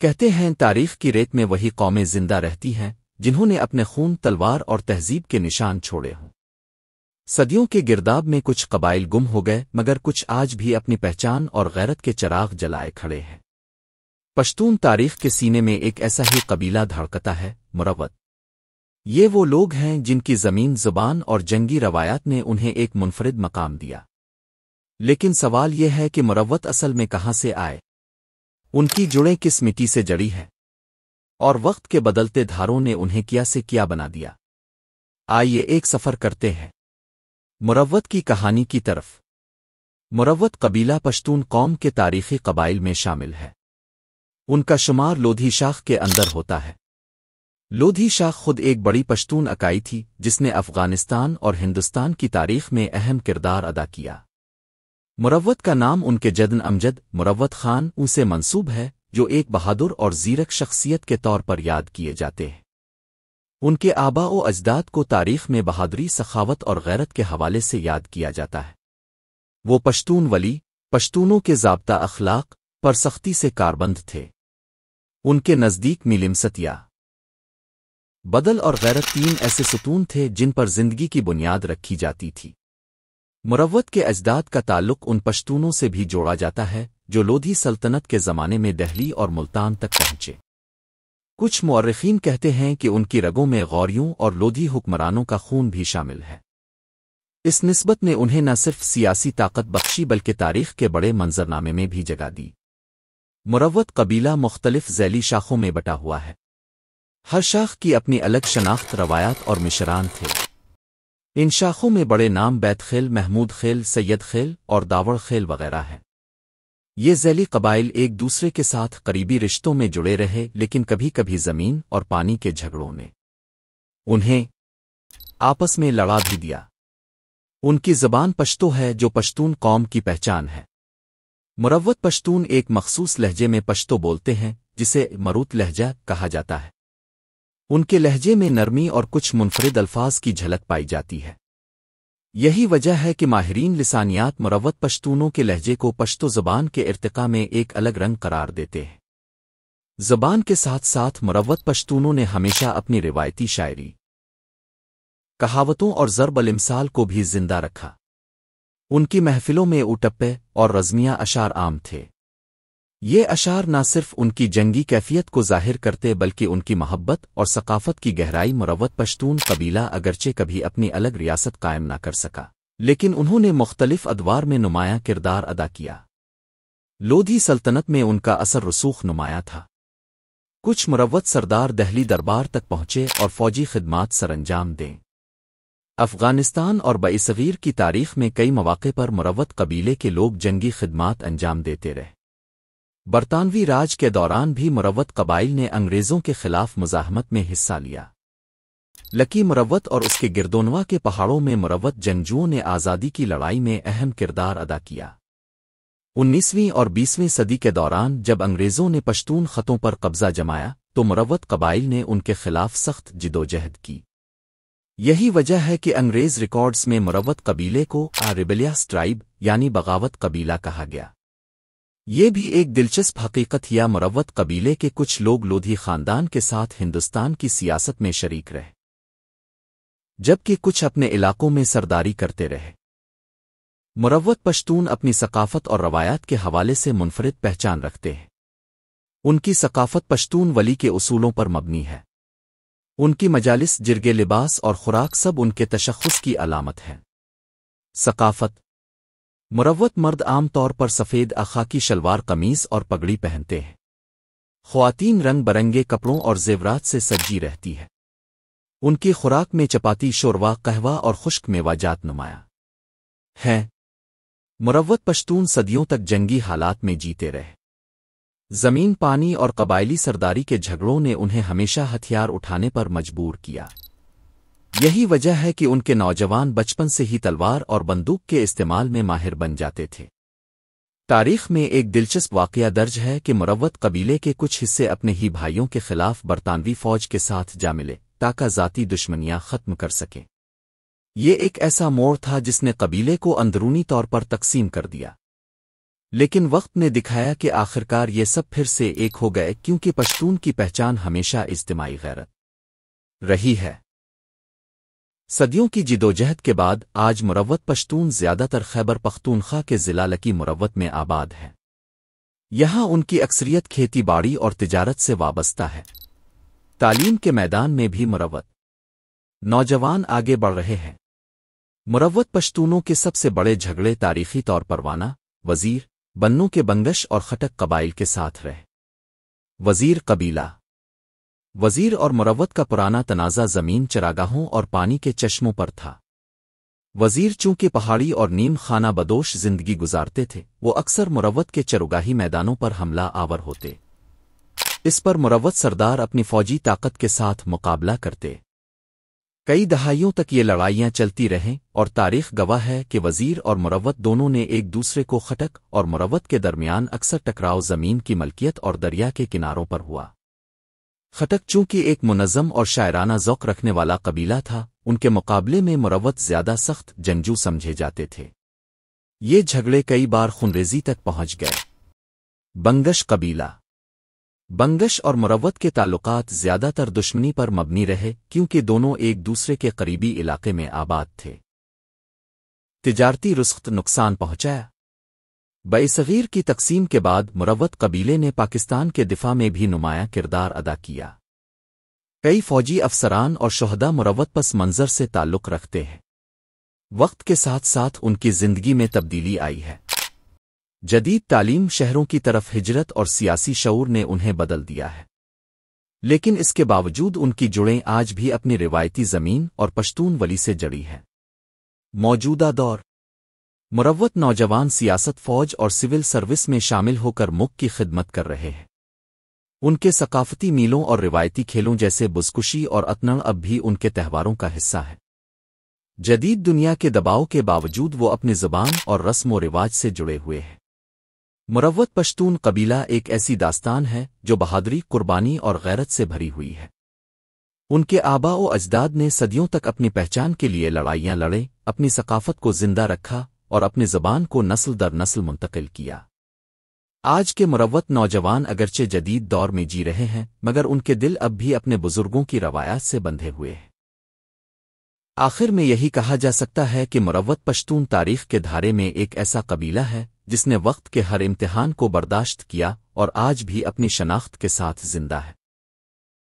کہتے ہیں تاریخ کی ریت میں وہی قومیں زندہ رہتی ہیں جنہوں نے اپنے خون تلوار اور تہذیب کے نشان چھوڑے ہوں۔ صدیوں کے گرداب میں کچھ قبائل گم ہو گئے مگر کچھ آج بھی اپنی پہچان اور غیرت کے چراغ جلائے کھڑے ہیں۔ پشتون تاریخ کے سینے میں ایک ایسا ہی قبیلہ دھڑکتا ہے، مروت۔ یہ وہ لوگ ہیں جن کی زمین، زبان اور جنگی روایات نے انہیں ایک منفرد مقام دیا۔ لیکن سوال یہ ہے کہ مروت اصل میں کہاں سے آئے؟ ان کی جڑیں کس مٹی سے جڑی ہیں؟ اور وقت کے بدلتے دھاروں نے انہیں کیا سے کیا بنا دیا؟ آئیے ایک سفر کرتے ہیں مروت کی کہانی کی طرف۔ مروت قبیلہ پشتون قوم کے تاریخی قبائل میں شامل ہے۔ ان کا شمار لودھی شاخ کے اندر ہوتا ہے۔ لودھی شاخ خود ایک بڑی پشتون اکائی تھی جس نے افغانستان اور ہندوستان کی تاریخ میں اہم کردار ادا کیا۔ مروت کا نام ان کے جد امجد مروت خان سے منسوب ہے، جو ایک بہادر اور زیرک شخصیت کے طور پر یاد کیے جاتے ہیں۔ ان کے آبا و اجداد کو تاریخ میں بہادری، سخاوت اور غیرت کے حوالے سے یاد کیا جاتا ہے۔ وہ پشتون ولی، پشتونوں کے ضابطہ اخلاق پر سختی سے کاربند تھے۔ ان کے نزدیک میلمستیا، بدل اور غیرت تین ایسے ستون تھے جن پر زندگی کی بنیاد رکھی جاتی تھی۔ مروت کے اجداد کا تعلق ان پشتونوں سے بھی جوڑا جاتا ہے جو لودھی سلطنت کے زمانے میں دہلی اور ملتان تک پہنچے۔ کچھ مورخین کہتے ہیں کہ ان کی رگوں میں غوریوں اور لودھی حکمرانوں کا خون بھی شامل ہے۔ اس نسبت نے انہیں نہ صرف سیاسی طاقت بخشی بلکہ تاریخ کے بڑے منظرنامے میں بھی جگہ دی۔ مروت قبیلہ مختلف ذیلی شاخوں میں بٹا ہوا ہے۔ ہر شاخ کی اپنی الگ شناخت، روایات اور مشران تھے۔ ان شاخوں میں بڑے نام بیت خیل، محمود خیل، سید خیل اور داوڑ خیل وغیرہ ہیں۔ یہ ذیلی قبائل ایک دوسرے کے ساتھ قریبی رشتوں میں جڑے رہے، لیکن کبھی کبھی زمین اور پانی کے جھگڑوں نے انہیں آپس میں لڑا بھی دیا۔ ان کی زبان پشتو ہے جو پشتون قوم کی پہچان ہے۔ مروت پشتون ایک مخصوص لہجے میں پشتو بولتے ہیں جسے مروت لہجہ کہا جاتا ہے۔ ان کے لہجے میں نرمی اور کچھ منفرد الفاظ کی جھلک پائی جاتی ہے۔ یہی وجہ ہے کہ ماہرین لسانیات مروت پشتونوں کے لہجے کو پشتو زبان کے ارتقاء میں ایک الگ رنگ قرار دیتے ہیں۔ زبان کے ساتھ ساتھ مروت پشتونوں نے ہمیشہ اپنی روایتی شاعری، کہاوتوں اور ضرب الامثال کو بھی زندہ رکھا۔ ان کی محفلوں میں اوٹپے اور رزمیہ اشعار عام تھے۔ یہ اشعار نہ صرف ان کی جنگی کیفیت کو ظاہر کرتے بلکہ ان کی محبت اور ثقافت کی گہرائی۔ مروت پشتون قبیلہ اگرچہ کبھی اپنی الگ ریاست قائم نہ کر سکا، لیکن انہوں نے مختلف ادوار میں نمایاں کردار ادا کیا۔ لودھی سلطنت میں ان کا اثر رسوخ نمایاں تھا۔ کچھ مروت سردار دہلی دربار تک پہنچے اور فوجی خدمات سر انجام دیں۔ افغانستان اور برصغیر کی تاریخ میں کئی مواقع پر مروت قبیلے کے لوگ جنگی خدمات انجام دیتے رہے۔ برطانوی راج کے دوران بھی مروت قبائل نے انگریزوں کے خلاف مزاحمت میں حصہ لیا۔ لکی مروت اور اس کے گردونوا کے پہاڑوں میں مروت جنگجوؤں نے آزادی کی لڑائی میں اہم کردار ادا کیا۔ 19ویں اور 20ویں صدی کے دوران جب انگریزوں نے پشتون خطوں پر قبضہ جمایا تو مروت قبائل نے ان کے خلاف سخت جدوجہد کی۔ یہی وجہ ہے کہ انگریز ریکارڈز میں مروت قبیلے کو ریبیلیس ٹرائب یعنی بغاوت قبیلہ کہا گیا۔ یہ بھی ایک دلچسپ حقیقت یا مروت قبیلے کے کچھ لوگ لودھی خاندان کے ساتھ ہندوستان کی سیاست میں شریک رہے، جبکہ کچھ اپنے علاقوں میں سرداری کرتے رہے۔ مروت پشتون اپنی ثقافت اور روایات کے حوالے سے منفرد پہچان رکھتے ہیں۔ ان کی ثقافت پشتون ولی کے اصولوں پر مبنی ہے۔ ان کی مجالس، جرگے، لباس اور خوراک سب ان کے تشخص کی علامت ہے۔ ثقافت: مروت مرد عام طور پر سفید خاکی شلوار قمیض اور پگڑی پہنتے ہیں۔ خواتین رنگ برنگے کپڑوں اور زیورات سے سجی رہتی ہے۔ ان کی خوراک میں چپاتی، شوروا، قہوہ اور خشک میوہ جات نمایاں ہیں۔ مروت پشتون صدیوں تک جنگی حالات میں جیتے رہے۔ زمین، پانی اور قبائلی سرداری کے جھگڑوں نے انہیں ہمیشہ ہتھیار اٹھانے پر مجبور کیا۔ یہی وجہ ہے کہ ان کے نوجوان بچپن سے ہی تلوار اور بندوق کے استعمال میں ماہر بن جاتے تھے۔ تاریخ میں ایک دلچسپ واقعہ درج ہے کہ مروت قبیلے کے کچھ حصے اپنے ہی بھائیوں کے خلاف برطانوی فوج کے ساتھ جا ملے تاکہ ذاتی دشمنیاں ختم کر سکیں۔ یہ ایک ایسا موڑ تھا جس نے قبیلے کو اندرونی طور پر تقسیم کر دیا۔ لیکن وقت نے دکھایا کہ آخرکار یہ سب پھر سے ایک ہو گئے، کیونکہ پشتون کی پہچان ہمیشہ اجتماعی غیرت رہی ہے۔ صدیوں کی جدوجہد کے بعد آج مروت پشتون زیادہ تر خیبر پختونخوا کے ضلع لکی مروت میں آباد ہے۔ یہاں ان کی اکثریت کھیتی باڑی اور تجارت سے وابستہ ہے۔ تعلیم کے میدان میں بھی مروت نوجوان آگے بڑھ رہے ہیں۔ مروت پشتونوں کے سب سے بڑے جھگڑے تاریخی طور پر وانہ، وزیر، بنوں کے بنگش اور خٹک قبائل کے ساتھ رہے۔ وزیر قبیلہ وزیر اور مروت کا پرانا تنازع زمین، چراگاہوں اور پانی کے چشموں پر تھا۔ وزیر چونکہ پہاڑی اور نیم خانہ بدوش زندگی گزارتے تھے، وہ اکثر مروت کے چراگاہی میدانوں پر حملہ آور ہوتے۔ اس پر مروت سردار اپنی فوجی طاقت کے ساتھ مقابلہ کرتے۔ کئی دہائیوں تک یہ لڑائیاں چلتی رہیں، اور تاریخ گواہ ہے کہ وزیر اور مروت دونوں نے ایک دوسرے کو خٹک اور مروت کے درمیان اکثر ٹکراؤ زمین کی ملکیت اور دریا کے کناروں پر ہوا۔ خٹک چونکہ ایک منظم اور شاعرانہ ذوق رکھنے والا قبیلہ تھا، ان کے مقابلے میں مروت زیادہ سخت جنگجو سمجھے جاتے تھے۔ یہ جھگڑے کئی بار خونریزی تک پہنچ گئے۔ بنگش قبیلہ بنگش اور مروت کے تعلقات زیادہ تر دشمنی پر مبنی رہے، کیونکہ دونوں ایک دوسرے کے قریبی علاقے میں آباد تھے۔ تجارتی رسخت نقصان پہنچایا۔ صغیر کی تقسیم کے بعد مروت قبیلے نے پاکستان کے دفاع میں بھی نمایاں کردار ادا کیا۔ کئی فوجی افسران اور شہداء مروت پس منظر سے تعلق رکھتے ہیں۔ وقت کے ساتھ ساتھ ان کی زندگی میں تبدیلی آئی ہے۔ جدید تعلیم، شہروں کی طرف ہجرت اور سیاسی شعور نے انہیں بدل دیا ہے، لیکن اس کے باوجود ان کی جڑیں آج بھی اپنی روایتی زمین اور پشتون ولی سے جڑی ہیں۔ موجودہ دور مروت نوجوان سیاست، فوج اور سول سروس میں شامل ہو کر ملک کی خدمت کر رہے ہیں۔ ان کے ثقافتی میلوں اور روایتی کھیلوں جیسے بزکشی اور اتنڑ اب بھی ان کے تہواروں کا حصہ ہے۔ جدید دنیا کے دباؤ کے باوجود وہ اپنی زبان اور رسم و رواج سے جڑے ہوئے ہیں۔ مروت پشتون قبیلہ ایک ایسی داستان ہے جو بہادری، قربانی اور غیرت سے بھری ہوئی ہے۔ ان کے آباء و اجداد نے صدیوں تک اپنی پہچان کے لیے لڑائیاں لڑیں، اپنی ثقافت کو زندہ رکھا اور اپنی زبان کو نسل در نسل منتقل کیا۔ آج کے مروت نوجوان اگرچہ جدید دور میں جی رہے ہیں، مگر ان کے دل اب بھی اپنے بزرگوں کی روایات سے بندھے ہوئے ہیں۔ آخر میں یہی کہا جا سکتا ہے کہ مروت پشتون تاریخ کے دھارے میں ایک ایسا قبیلہ ہے جس نے وقت کے ہر امتحان کو برداشت کیا اور آج بھی اپنی شناخت کے ساتھ زندہ ہے۔